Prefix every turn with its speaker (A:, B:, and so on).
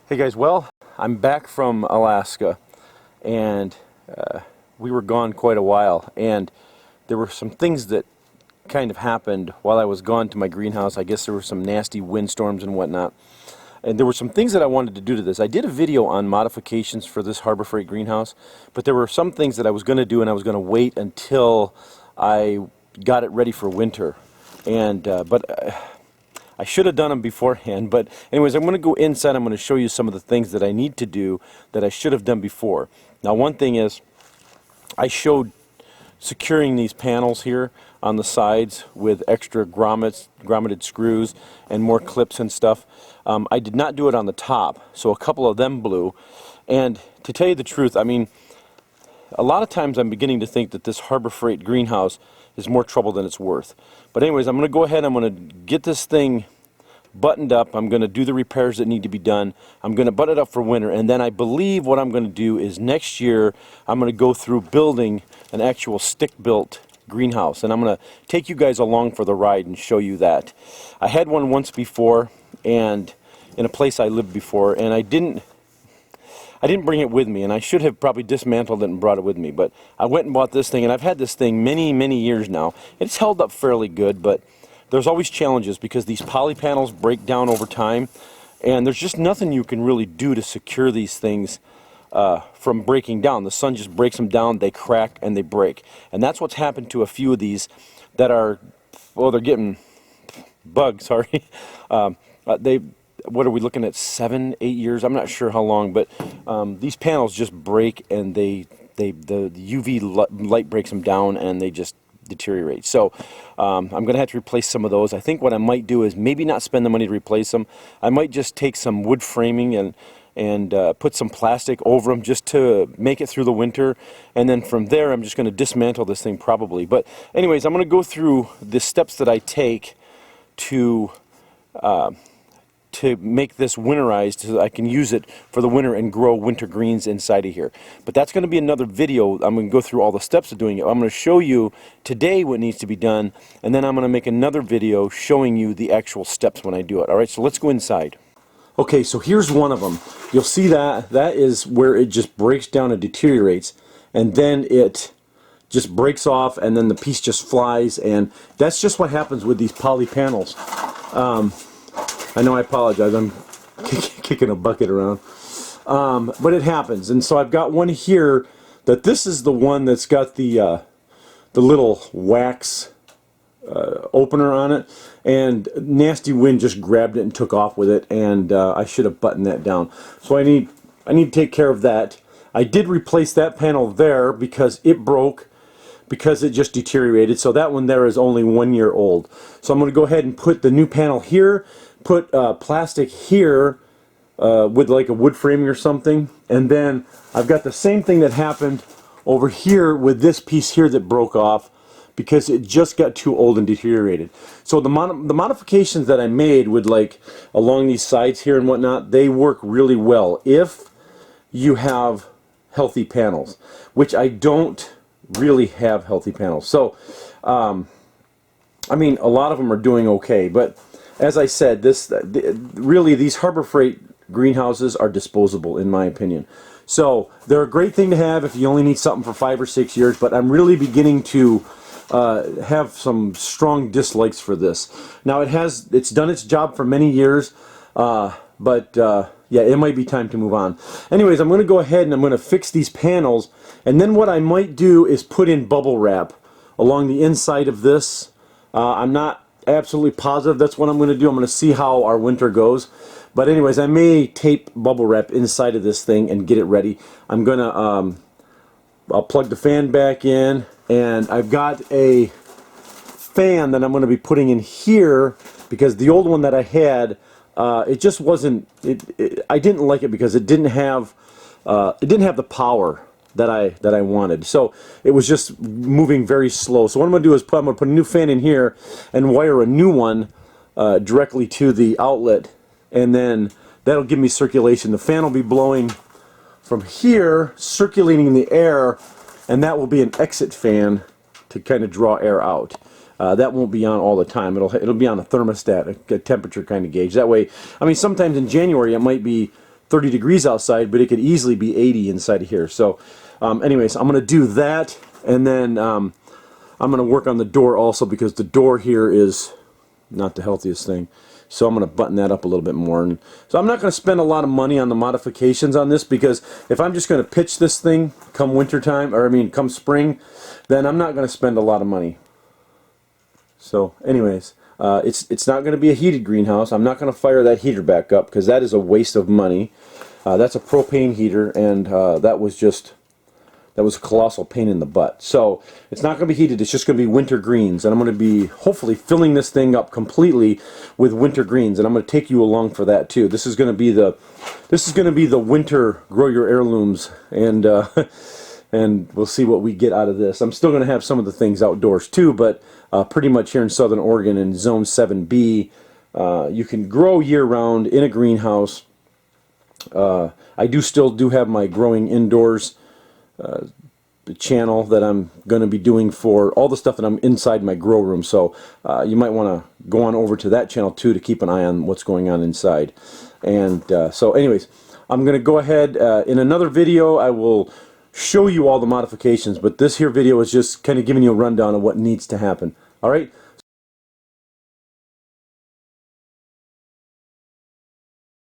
A: Hey guys, well, I'm back from Alaska, and we were gone quite a while, and there were some things that kind of happened while I was gone to my greenhouse. I guess there were some nasty windstorms and whatnot, and there were some things that I wanted to do to this. I did a video on modifications for this Harbor Freight greenhouse, but there were some things that I was going to do, and I was going to wait until I got it ready for winter. And I should have done them beforehand, but anyways, I'm going to go inside. I'm going to show you some of the things that I need to do that I should have done before. Now, one thing is, I showed securing these panels here on the sides with extra grommeted screws and more clips and stuff. I did not do it on the top, so a couple of them blew. And to tell you the truth, I mean, a lot of times I'm beginning to think that this Harbor Freight greenhouse is more trouble than it's worth. But anyways, I'm going to go ahead and I'm going to get this thing buttoned up. I'm going to do the repairs that need to be done. I'm going to button it up for winter, and then I believe what I'm going to do is next year I'm going to go through building an actual stick-built greenhouse, and I'm going to take you guys along for the ride and show you that. I had one once before, and in a place I lived before, and I didn't bring it with me, and I should have probably dismantled it and brought it with me, but I went and bought this thing, and I've had this thing many years now. It's held up fairly good, but there's always challenges because these poly panels break down over time, and there's just nothing you can really do to secure these things from breaking down. The sun just breaks them down, they crack, and they break. And that's what's happened to a few of these that are, well, they're getting bugged, sorry. What are we looking at, 7, 8 years? I'm not sure how long, but these panels just break, and the UV light breaks them down, and they just deteriorate. So I'm going to have to replace some of those. I think what I might do is maybe not spend the money to replace them. I might just take some wood framing and put some plastic over them just to make it through the winter, and then from there I'm just going to dismantle this thing probably. But anyways, I'm going to go through the steps that I take to make this winterized so that I can use it for the winter and grow winter greens inside of here. But that's going to be another video. I'm going to go through all the steps of doing it. I'm going to show you today what needs to be done, and then I'm going to make another video showing you the actual steps when I do it. Alright, so let's go inside. Okay, so here's one of them. You'll see that is where it just breaks down and deteriorates, and then it just breaks off, and then the piece just flies, and that's just what happens with these poly panels. I know, I apologize, I'm kicking a bucket around. But it happens, and so I've got one here that this is the one that's got the little wax opener on it, and nasty wind just grabbed it and took off with it, and I should have buttoned that down. So I need to take care of that. I did replace that panel there because it broke, because it just deteriorated. So that one there is only 1 year old. So I'm going to go ahead and put the new panel here, put plastic here with like a wood framing or something, and then I've got the same thing that happened over here with this piece here that broke off because it just got too old and deteriorated. So the modifications that I made with like along these sides here and whatnot, they work really well if you have healthy panels, which I don't really have healthy panels. So I mean, a lot of them are doing okay, but as I said, really these Harbor Freight greenhouses are disposable in my opinion. So they're a great thing to have if you only need something for 5 or 6 years, but I'm really beginning to have some strong dislikes for this. Now it's done its job for many years, but yeah, it might be time to move on. Anyways, I'm going to go ahead and I'm going to fix these panels, and then what I might do is put in bubble wrap along the inside of this. I'm not absolutely positive that's what I'm going to do. I'm going to see how our winter goes. But anyways, I may tape bubble wrap inside of this thing and get it ready. I'm going to I'll plug the fan back in, and I've got a fan that I'm going to be putting in here because the old one that I had, it just wasn't, I didn't like it because it didn't have the power that I wanted. So it was just moving very slow. So what I'm going to do is I'm going to put a new fan in here and wire a new one directly to the outlet, and then that'll give me circulation. The fan will be blowing from here, circulating in the air, and that will be an exit fan to kind of draw air out. That won't be on all the time. It'll be on a thermostat, a temperature kind of gauge. That way, I mean, sometimes in January it might be 30 degrees outside, but it could easily be 80 inside of here. So anyways, I'm going to do that, and then I'm going to work on the door also, because the door here is not the healthiest thing. So I'm going to button that up a little bit more. And so I'm not going to spend a lot of money on the modifications on this, because if I'm just going to pitch this thing come winter time, or I mean come spring, then I'm not going to spend a lot of money. So anyways, it's not going to be a heated greenhouse. I'm not going to fire that heater back up, because that is a waste of money. That's a propane heater, and that was a colossal pain in the butt. So it's not going to be heated. It's just going to be winter greens, and I'm going to be hopefully filling this thing up completely with winter greens, and I'm going to take you along for that too. This is going to be the winter grow your heirlooms, and and we'll see what we get out of this. I'm still going to have some of the things outdoors too, but pretty much here in Southern Oregon in Zone 7B, you can grow year-round in a greenhouse. I still do have my growing indoors the channel that I'm going to be doing for all the stuff that I'm inside my grow room. So you might want to go on over to that channel too to keep an eye on what's going on inside. And so anyways, I'm going to go ahead in another video. I will show you all the modifications, but this here video is just kind of giving you a rundown of what needs to happen. All right,